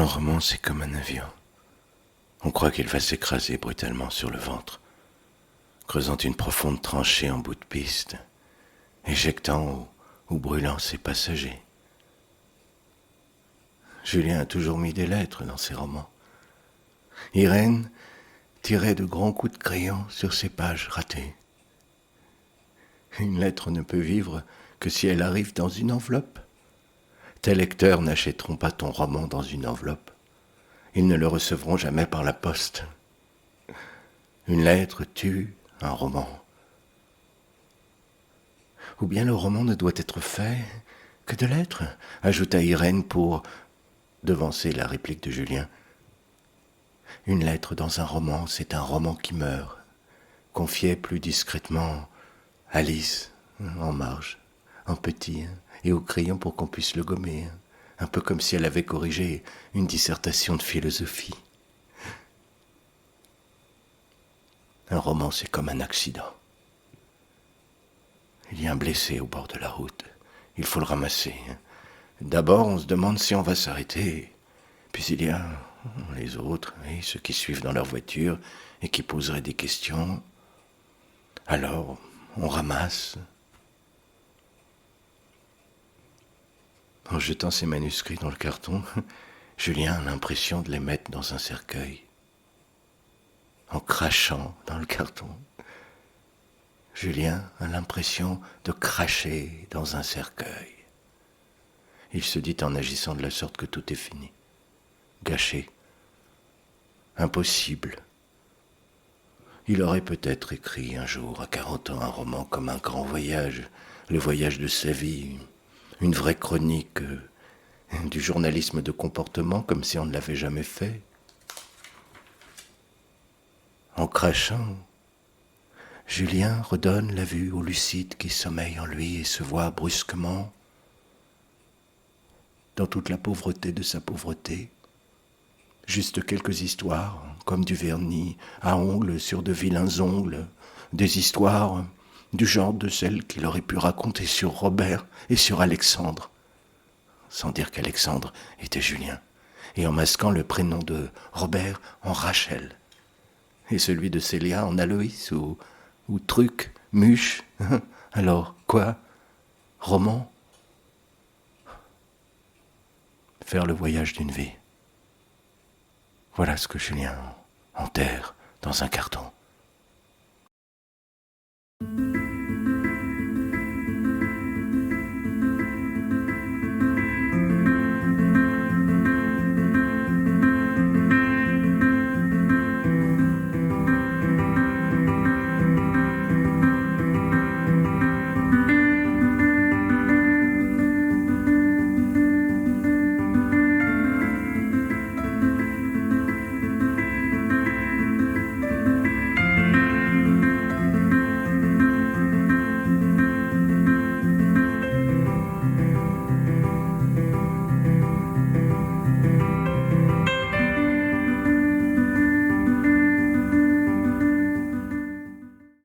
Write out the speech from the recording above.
roman, c'est comme un avion. On croit qu'il va s'écraser brutalement sur le ventre, creusant une profonde tranchée en bout de piste, éjectant ou brûlant ses passagers. Julien a toujours mis des lettres dans ses romans. Irène tirait de grands coups de crayon sur ses pages ratées. Une lettre ne peut vivre que si elle arrive dans une enveloppe. Tes lecteurs n'achèteront pas ton roman dans une enveloppe. Ils ne le recevront jamais par la poste. Une lettre tue un roman. Ou bien le roman ne doit être fait que de lettres, ajouta Irène pour devancer la réplique de Julien. Une lettre dans un roman, c'est un roman qui meurt, confiait plus discrètement à Lys, en marge, en petit, et au crayon pour qu'on puisse le gommer, un peu comme si elle avait corrigé une dissertation de philosophie. Un roman, c'est comme un accident. Il y a un blessé au bord de la route. Il faut le ramasser. D'abord, on se demande si on va s'arrêter. Puis il y a les autres, oui, ceux qui suivent dans leur voiture et qui poseraient des questions. Alors, on ramasse. En jetant ses manuscrits dans le carton, Julien a l'impression de les mettre dans un cercueil. En crachant dans le carton, Julien a l'impression de cracher dans un cercueil. Il se dit en agissant de la sorte que tout est fini, gâché, impossible. Il aurait peut-être écrit un jour, à 40 ans, un roman comme un grand voyage, le voyage de sa vie, une vraie chronique du journalisme de comportement comme si on ne l'avait jamais fait. En crachant, Julien redonne la vue au lucide qui sommeille en lui et se voit brusquement, dans toute la pauvreté de sa pauvreté, juste quelques histoires, comme du vernis à ongles sur de vilains ongles, des histoires du genre de celles qu'il aurait pu raconter sur Robert et sur Alexandre, sans dire qu'Alexandre était Julien, et en masquant le prénom de Robert en Rachel, et celui de Célia en Aloïs, ou Truc, Muche. Alors, quoi? Roman? Faire le voyage d'une vie. Voilà ce que Julien enterre dans un carton.